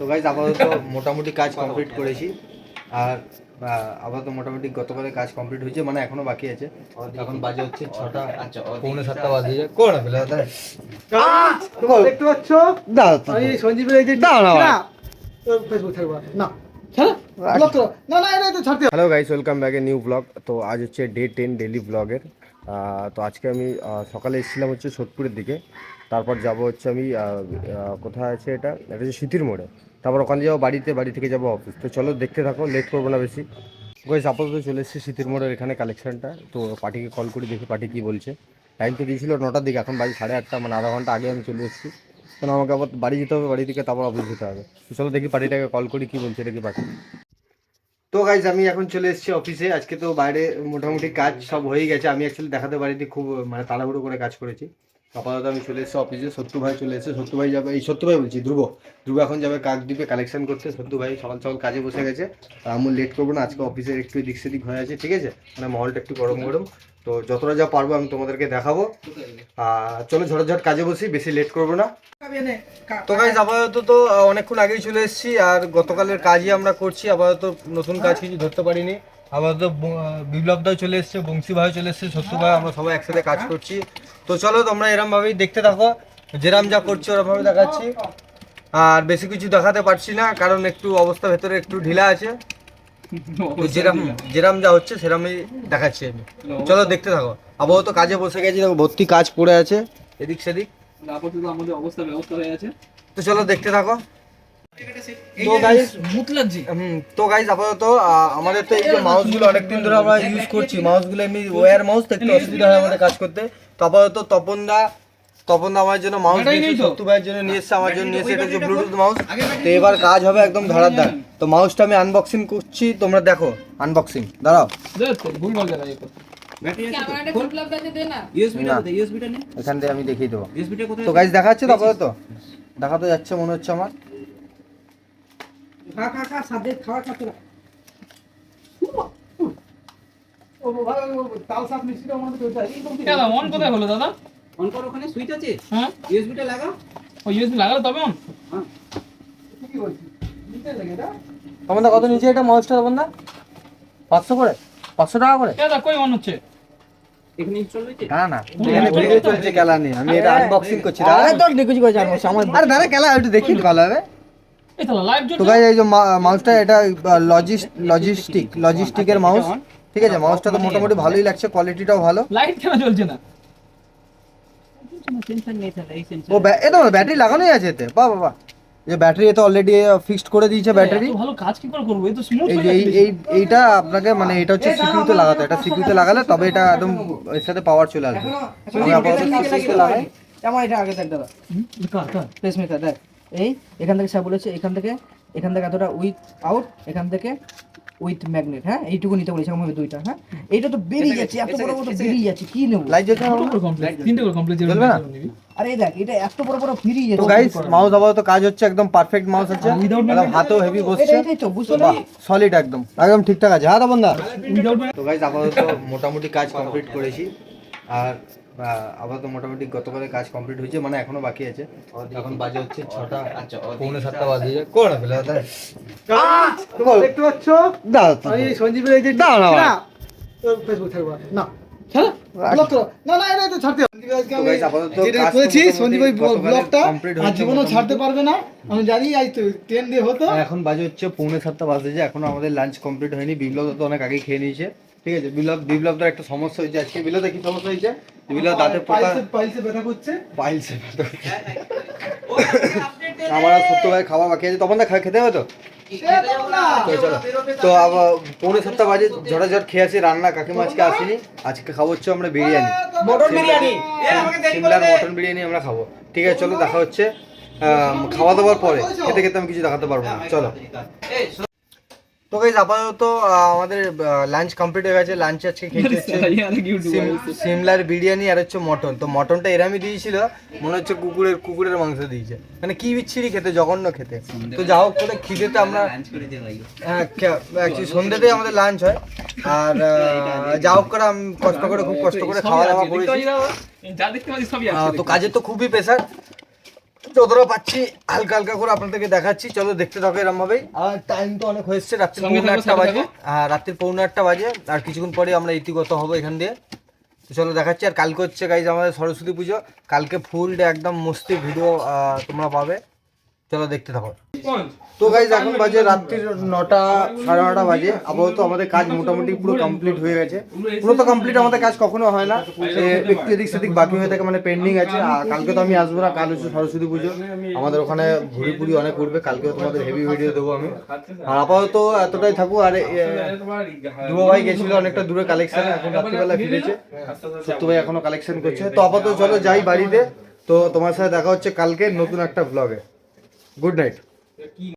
Guys আপাতত মোটামুটি কাজ কমপ্লিট করেছি। আর আপাতত মোটামুটি গতকালের কাজ কমপ্লিট হয়েছে, মানে এখনো বাকি আছে। এখন বাজে হচ্ছে 6টা, পৌনে 7টা বাজে। কোন বেলা দেখতে পাচ্ছ? দাও এই সঞ্জীবের এই যে দাও না ফেসবুক থাকবা না। Hello guys, welcome back a new blog. তো আজ হচ্ছে ডে 10 ডেইলি ব্লগের। তো আজকে আমি সকালে এসেছিলাম হচ্ছে সোদপুরের দিকে। তারপর যাব হচ্ছে আমি কোথায় আছে এটা হচ্ছে স্মৃতির মোড়ে। তারপর ওখানে যাবো বাড়ি থেকে যাবো অফিস। তো চলো দেখতে থাকো, লেট করবো না বেশি। গাইস আপাতত চলে এসেছি স্মৃতির মোড়ের এখানে কালেকশনটা। তো পার্টিকে কল করে দেখি পার্টি কী বলছে। টাইম তো দিয়েছিল 9টার দিকে, এখন বাজে 8:30, মানে আধা ঘন্টা আগে আমি চলে এসেছি। কারণ আমাকে আবার বাড়ি যেতে হবে, বাড়ি থেকে তারপর অফিস যেতে হবে। তো চলো দেখি পার্টিটাকে কল করি, কী বলছে এটা কি পার্টি। তো গাইজ আমি এখন চলে এসেছি অফিসে। আজকে তো বাইরে মোটামুটি কাজ সব হয়ে গেছে। আমি অ্যাকচুয়ালি দেখাতে পারিনি, খুব মানে তাড়াহুড়ো করে কাজ করেছি। আপাতত আমি চলে এসেছি অফিসে। সত্তু ভাই চলে এসেছে। সত্তু ভাই যাবে, এই সত্তু ভাই বলছি ধ্রুব এখন যাবে কাকদ্বীপে কালেকশন করতে। সত্তু ভাই সকাল সকাল কাজে বসে গেছে। আর আমি লেট করবো না, আজকে অফিসের একটু এদিক সেদিক হয়ে আছে, ঠিক আছে, মানে মহলটা একটু গরম গরম। তো যতটা যা পারবো আমি তোমাদেরকে দেখাবো। চলো ঝটঝট কাজে বসি, বেশি লেট করবো না। তো গাইজ আপাতত তো অনেকক্ষণ আগেই চলে এসেছি। আর গতকালের কাজই আমরা করছি। আপাতত নতুন কাজ কিছু ধরতে পারিনি। আপাতত বিপ্লব দাও চলে এসছে, বংশী ভাই চলে এসছে, সত্যু ভাই, আমরা সবাই একসাথে কাজ করছি। তো চলো তোমরা এরমভাবেই দেখতে থাকো, যেরাম যা করছি ওরমভাবে দেখাচ্ছি। আর বেশি কিছু দেখাতে পারছি না, কারণ একটু অবস্থা ভেতরে একটু ঢিলা আছে। তো যেরাম যা হচ্ছে সেরামই দেখাচ্ছি আমি। চলো দেখতে থাকো। আপাতত কাজে বসে গেছি, দেখো ভর্তি কাজ পড়ে আছে এদিক সেদিক। আমাদের ব্যবস্থা হয়ে আছে। তো চলো দেখতে থাকো। তো গাইজ আপাতত আমাদের তো এই যে মাউসগুলো অনেকদিন ধরে আমরা ইউজ করছি। মাউসগুলো এমনি ওয়্যার মাউস, তো একটু অসুবিধা হয় আমাদের কাজ করতে। তো আপাতত তপনদা আমার জন্য মাউস নিয়েছে, সত্যু ভাইয়ের জন্য নিয়ে এসছে, আমার জন্য নিয়ে এসছে। এটা হচ্ছে ব্লুটুথ মাউস। তো এবার কাজ হবে একদম ধরারদার। তো মাউসটা আমি আনবক্সিং করছি, তোমরা দেখো আনবক্সিং। দাঁড়াও, এখান থেকে আমি দেখিয়ে দেবো। তো গাইজ দেখা যাচ্ছে তো আপাতত, দেখা তো যাচ্ছে মনে হচ্ছে আমার। তোমাদের কত নিচে এটা মাউসটা? তখন না 500 করে, 500 টাকা করে। না এখানে ভিডিও চলছে, খেলা নেই, আমি এটা আনবক্সিং করছি। আরে দাঁড়া, খেলা একটু দেখি ভালো হবে। তো গাইস এই যে মাউসটা, এটা লজিস্টিকের মাউস, ঠিক আছে। মাউসটা তো মোটামুটি ভালোই লাগছে, কোয়ালিটিটাও ভালো। লাইট কেন জ্বলছে না? ও এটা ব্যাটারি লাগানোই আছে এতে। বাহ বাহ, যে ব্যাটারি এতে অলরেডি ফিক্সড করে দিয়েছে ব্যাটারি। ভালো কাজ কি করে করব? এই তো স্মুথ এই যে এইটা আপনাকে, মানে এটা হচ্ছে সিপিইউতে লাগাতে, এটা সিপিইউতে লাগালে তবে এটা একদম এর সাথে পাওয়ার চলে আসবে। আমি আপাতত সিপিইউতে লাগাই। আমার এটা আগে দেখ দাদা, পেসমেকার দেখ, এই এখান থেকে সব বলেছে, এখান থেকে এতটা উইথ আউট, এখান থেকে উইথ ম্যাগনেট। হ্যাঁ, এইটুকু নিতে বলেছে আমাকে দুইটা। হ্যাঁ, এইটা তো বেরিয়ে যাচ্ছে, এত বড় বড় বেরিয়ে যাচ্ছে, কি নেব? লাইট জ্বলছে না? তিনটে করে কমপ্লিট জ্বলবে না? আরে দেখ, এটা এত বড় বড় বেরিয়ে যাচ্ছে। তো গাইস মাউস আপাতত কাজ হচ্ছে, একদম পারফেক্ট মাউস আছে, একদম হাতেও হেভি বসছে, এটাই তো বুঝছো না? সলিড একদম ঠিকঠাক আছে। হ্যাঁ তপন দা। তো গাইস আপাতত মোটামুটি কাজ কমপ্লিট করেছি। আর আপাতত মোটামুটি গতকালের কাজ কমপ্লিট হয়েছে, মানে এখনো বাকি আছে। এখন বাজে হচ্ছে 6টা, পৌনে 7টা বাজে। কোন বেলা দেখতে পাচ্ছ? দাও এই সঞ্জীবের এই যে দাও না ফেসবুক থাকবা না। এখন বাজে হচ্ছে পৌনে 7টা বাজে, যে এখনো আমাদের লাঞ্চ কমপ্লিট হয়নি। বিপ্লব তো অনেক আগেই খেয়ে নিয়েছে, ঠিক আছে। বিপ্লবদার একটা সমস্যা হয়েছে আজকে। বিপ্লবদা কি সমস্যা হয়েছে? বিপ্লব দাঁতে পোকা, পাইলসে ব্যথা করছে। আমার সত্য ভাই খাওয়া বাকি আছে। তখন খেতে হবে তো। তো আবার পৌনে 7টা বাজে, ঝটাঝট খেয়ে আসি। রান্না কাকিমা আজকে আসেনি, আজকে খাবো হচ্ছে আমরা বিরিয়ানি, সিমলার মটন বিরিয়ানি আমরা খাবো, ঠিক আছে। চলো দেখা হচ্ছে খাওয়া দাওয়ার পরে। খেতে আমি কিছু দেখাতে পারবো না, চলো। তো গাইস আপাতত আমাদের লাঞ্চ কমপ্লিট হয়ে গেছে। লাঞ্চ আজকে খেতে হচ্ছে সিমলার বিরিয়ানি আর হচ্ছে মটন। তো মটনটা এরামই দিয়েছিল, মনে হচ্ছে কুকুরের মাংস দিয়েছে, মানে কি বিচ্ছিরি খেতে, জঘন্য খেতে। তো যা হোক করে খিদেতে আমরা, হ্যাঁ অ্যাকচুয়ালি সন্ধ্যেতেই আমাদের লাঞ্চ হয়। আর যা হোক করে আমি খুব কষ্ট করে খাওয়া দাওয়া করেছি। তো কাজের তো খুবই প্রেশার। যতটা পাচ্ছি হালকা হালকা করে আপনাদেরকে দেখাচ্ছি, চলো দেখতে থাকো এরম ভাবেই। আর টাইম তো অনেক হয়েছে, রাত্রি সঙ্গে থাকো, 1:45 সাথে বাজে। থাকো। রাত্রির 1:45 বাজে, আর কিছুক্ষণ পরে আমরা ইতিগত হবো এখান দিয়ে। তো চলো দেখাচ্ছি। আর কালকে হচ্ছে গাইজ আমাদের সরস্বতী পুজো, কালকে ফুল ডে একদম মস্তি ভিডিও তোমরা পাবে, চলো দেখতে থাকো। তো গাইজ এখন বাজে রাত্রির 9টা 9:30 বাজে। আপাতত আমাদের কাজ মোটামুটি পুরো কমপ্লিট হয়ে গেছে। পুরো তো কমপ্লিট আমাদের কাজ কখনো হয় না, একটু এদিক সেদিক বাকি হয়ে থাকে, মানে পেন্ডিং আছে। আর কালকে তো আমি আসবো না, কাল হচ্ছে সরস্বতী পুজো, আমাদের ওখানে ঘুরি পুরি অনেক উঠবে, কালকেও তোমাদের হেভি ভিডিও দেবো আমি। আর আপাতত এতটাই থাকুক। আর ধ্রুব ভাই গেছিল অনেকটা দূরে কালেকশন, এখন রাত্রিবেলা ফিরেছে, সত্য ভাই এখনো কালেকশন করছে। তো আপাতত চলো যাই বাড়িতে, তো তোমার সাথে দেখা হচ্ছে কালকে নতুন একটা ব্লগে। Good night.